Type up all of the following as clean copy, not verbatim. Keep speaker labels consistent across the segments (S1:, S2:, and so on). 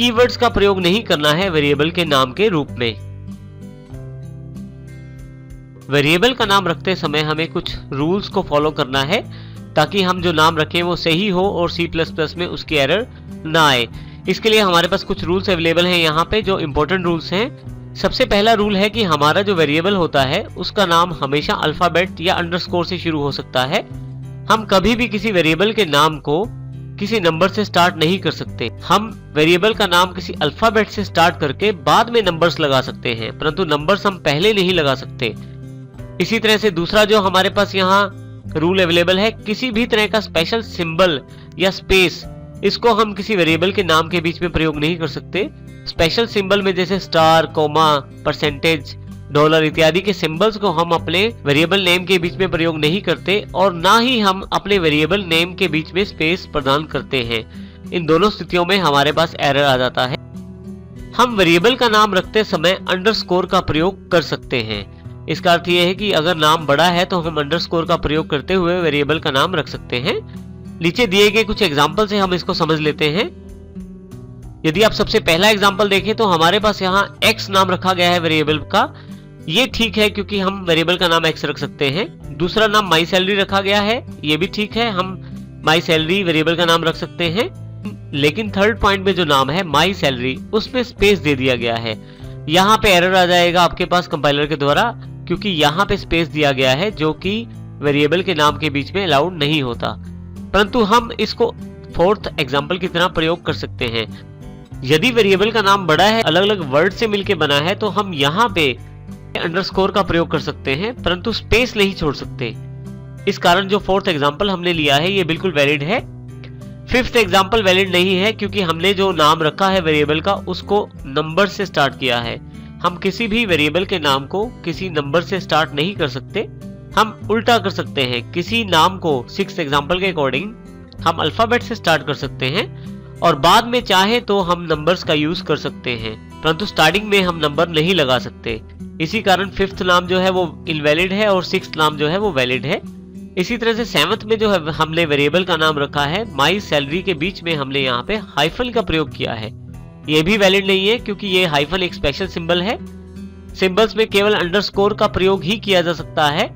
S1: Keywords का प्रयोग नहीं करना है वेरिएबल के नाम के रूप में। वेरिएबल का नाम रखते समय हमें कुछ रूल्स को फॉलो करना है ताकि हम जो नाम रखें वो सही हो और C++ में उसकी एरर ना आए। इसके लिए हमारे पास कुछ रूल्स अवेलेबल हैं यहाँ पे जो इंपॉर्टेंट रूल्स हैं। सबसे पहला रूल है कि हमारा जो वेरिएबल होता है उसका नाम हमेशा अल्फाबेट या अंडरस्कोर से शुरू हो सकता है। हम कभी भी किसी वेरिएबल के नाम को किसी नंबर से स्टार्ट नहीं कर सकते। हम वेरिएबल का नाम किसी अल्फाबेट से स्टार्ट करके बाद में नंबर्स लगा सकते हैं, परंतु नंबर्स हम पहले नहीं लगा सकते। इसी तरह से दूसरा जो हमारे पास यहाँ रूल अवेलेबल है, किसी भी तरह का स्पेशल सिंबल या स्पेस इसको हम किसी वेरिएबल के नाम के बीच में प्रयोग नहीं कर सकते। स्पेशल सिंबल में जैसे स्टार, कोमा, परसेंटेज, डॉलर इत्यादि के सिंबल्स को हम अपने वेरिएबल नेम के बीच में प्रयोग नहीं करते और ना ही हम अपने वेरिएबल नेम के बीच में स्पेस प्रदान करते हैं। इन दोनों स्थितियों में हमारे पास एरर आ जाता है। हम वेरिएबल का नाम रखते समय अंडरस्कोर का प्रयोग कर सकते हैं। इसका अर्थ यह है कि अगर नाम बड़ा है तो हम अंडरस्कोर का प्रयोग करते हुए वेरिएबल का नाम रख सकते हैं। नीचे दिए गए कुछ एग्जाम्पल से हम इसको समझ लेते हैं। यदि आप सबसे पहला एग्जाम्पल देखें तो हमारे पास यहाँ x नाम रखा गया है वेरिएबल का। ये ठीक है क्योंकि हम वेरिएबल का नाम x रख सकते हैं। दूसरा नाम माई सैलरी रखा गया है, ये भी ठीक है, हम माई सैलरी वेरिएबल का नाम रख सकते हैं। लेकिन थर्ड पॉइंट में जो नाम है माई सैलरी, उसमें स्पेस दे दिया गया है। यहाँ पे एरर आ जाएगा आपके पास कंपाइलर के द्वारा, क्योंकि यहाँ पे स्पेस दिया गया है जो कि वेरिएबल के नाम के बीच में अलाउड नहीं होता। परंतु हम इसको फोर्थ एग्जाम्पल की तरह प्रयोग कर सकते हैं। यदि वेरिएबल का नाम बड़ा है, अलग अलग वर्ड से मिलकर बना है, तो हम यहाँ पे अंडरस्कोर का प्रयोग कर सकते हैं, परंतु स्पेस नहीं छोड़ सकते। इस कारण जो फोर्थ एग्जाम्पल हमने लिया है ये बिल्कुल वैलिड है। फिफ्थ एग्जाम्पल वैलिड नहीं है क्योंकि हमने जो नाम रखा है वेरिएबल का उसको नंबर से स्टार्ट किया है। हम किसी भी वेरिएबल के नाम को किसी नंबर से स्टार्ट नहीं कर सकते। हम उल्टा कर सकते हैं, किसी नाम को सिक्स्थ एग्जाम्पल के अकॉर्डिंग हम अल्फाबेट से स्टार्ट कर सकते हैं और बाद में चाहे तो हम नंबर्स का यूज कर सकते हैं, परंतु स्टार्टिंग में हम नंबर नहीं लगा सकते। इसी कारण फिफ्थ नाम जो है वो इनवैलिड है और सिक्स्थ नाम जो है वो वैलिड है। इसी तरह से सेवंथ में जो है हमने वेरिएबल का नाम रखा है माई सैलरी के बीच में हमने यहाँ पे हाइफन का प्रयोग किया है, ये भी वैलिड नहीं है क्योंकि ये हाइफन एक स्पेशल सिंबल है। सिंबल्स में केवल अंडरस्कोर का प्रयोग ही किया जा सकता है,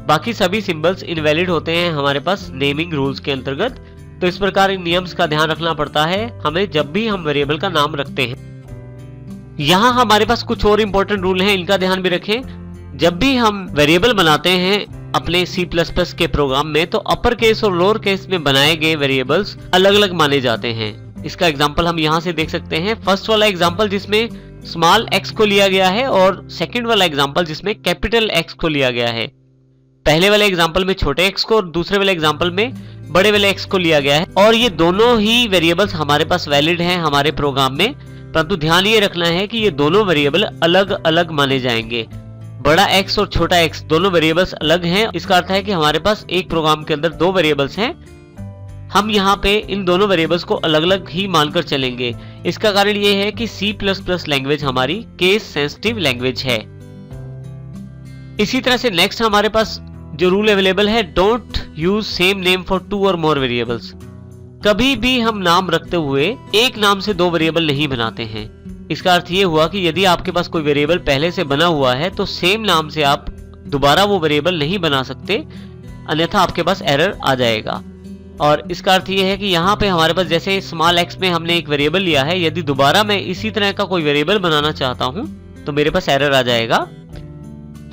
S1: बाकी सभी सिंबल्स इनवैलिड होते हैं हमारे पास नेमिंग रूल्स के अंतर्गत। तो इस प्रकार इन नियम्स का ध्यान रखना पड़ता है हमें जब भी हम वेरिएबल का नाम रखते हैं। यहाँ हमारे पास कुछ और इंपॉर्टेंट रूल हैं, इनका ध्यान भी रखें। जब भी हम वेरिएबल बनाते हैं अपने C++ के प्रोग्राम में तो अपर केस और लोअर केस में बनाए गए वेरिएबल्स अलग अलग माने जाते हैं। इसका एग्जांपल हम यहाँ से देख सकते हैं। फर्स्ट वाला एग्जांपल जिसमें स्मॉल x को लिया गया है और सेकंड वाला एग्जांपल जिसमें कैपिटल X को लिया गया है। पहले वाले एग्जांपल में छोटे x को और दूसरे वाले एग्जांपल में बड़े वाले x को लिया गया है और ये दोनों ही वेरिएबल्स हमारे पास वैलिड हैं हमारे प्रोग्राम में, परंतु ध्यान ये रखना है कि ये दोनों वेरिएबल अलग अलग माने जाएंगे। बड़ा x और छोटा x दोनों वेरिएबल्स अलग हैं। इसका अर्थ है कि हमारे पास एक प्रोग्राम के अंदर दो वेरिएबल्स हैं। हम यहाँ पे इन दोनों वेरिएबल्स को अलग अलग ही मानकर चलेंगे। इसका कारण ये है कि C++ लैंग्वेज हमारी केस सेंसिटिव लैंग्वेज है। इसी तरह से नेक्स्ट हमारे पास जो रूल अवेलेबल है, don't use same name for two और मोर वेरिएबल्स। कभी भी हम नाम रखते हुए एक नाम से दो वेरिएबल नहीं बनाते हैं। इसका अर्थ ये हुआ कि यदि आपके पास कोई वेरिएबल पहले से बना हुआ है तो सेम नाम से आप दोबारा वो वेरिएबल नहीं बना सकते, अन्यथा आपके पास एरर आ जाएगा। और इसका अर्थ ये है कि यहाँ पे हमारे पास जैसे स्मॉल x में हमने एक वेरिएबल लिया है, यदि दोबारा मैं इसी तरह का कोई वेरिएबल बनाना चाहता हूँ तो मेरे पास एरर आ जाएगा।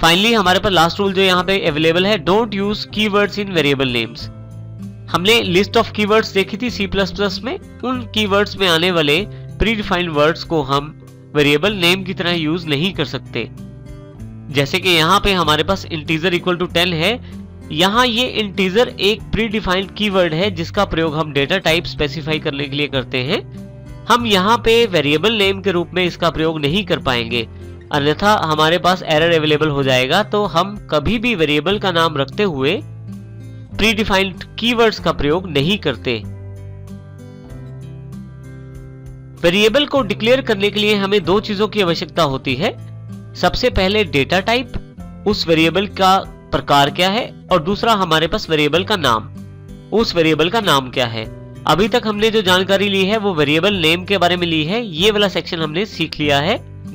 S1: फाइनली हमारे पास लास्ट रूल जो यहाँ पे अवेलेबल है, don't use keywords in variable names. हमने लिस्ट ऑफ कीवर्ड्स देखी थी C++ में। उन कीवर्ड्स में आने वाले प्री डिफाइंड वर्ड्स को हम वेरिएबल नेम की तरह यूज नहीं कर सकते। जैसे कि यहाँ पे हमारे पास इंटीजर इक्वल टू 10 है। यहाँ ये इंटीजर एक प्री डिफाइंड कीवर्ड है जिसका प्रयोग हम डेटा टाइप स्पेसिफाई करने के लिए करते हैं। हम यहाँ पे वेरिएबल नेम के रूप में इसका प्रयोग नहीं कर पाएंगे, अन्यथा हमारे पास एरर अवेलेबल हो जाएगा। तो हम कभी भी वेरिएबल का नाम रखते हुए प्री डिफाइंड कीवर्ड्स का प्रयोग नहीं करते। वेरिएबल को डिक्लेयर करने के लिए हमें दो चीजों की आवश्यकता होती है। सबसे पहले डेटा टाइप, उस वेरिएबल का प्रकार क्या है, और दूसरा हमारे पास वेरिएबल का नाम, उस वेरिएबल का नाम क्या है। अभी तक हमने जो जानकारी ली है वो वेरिएबल नेम के बारे में ली है। ये वाला सेक्शन हमने सीख लिया है।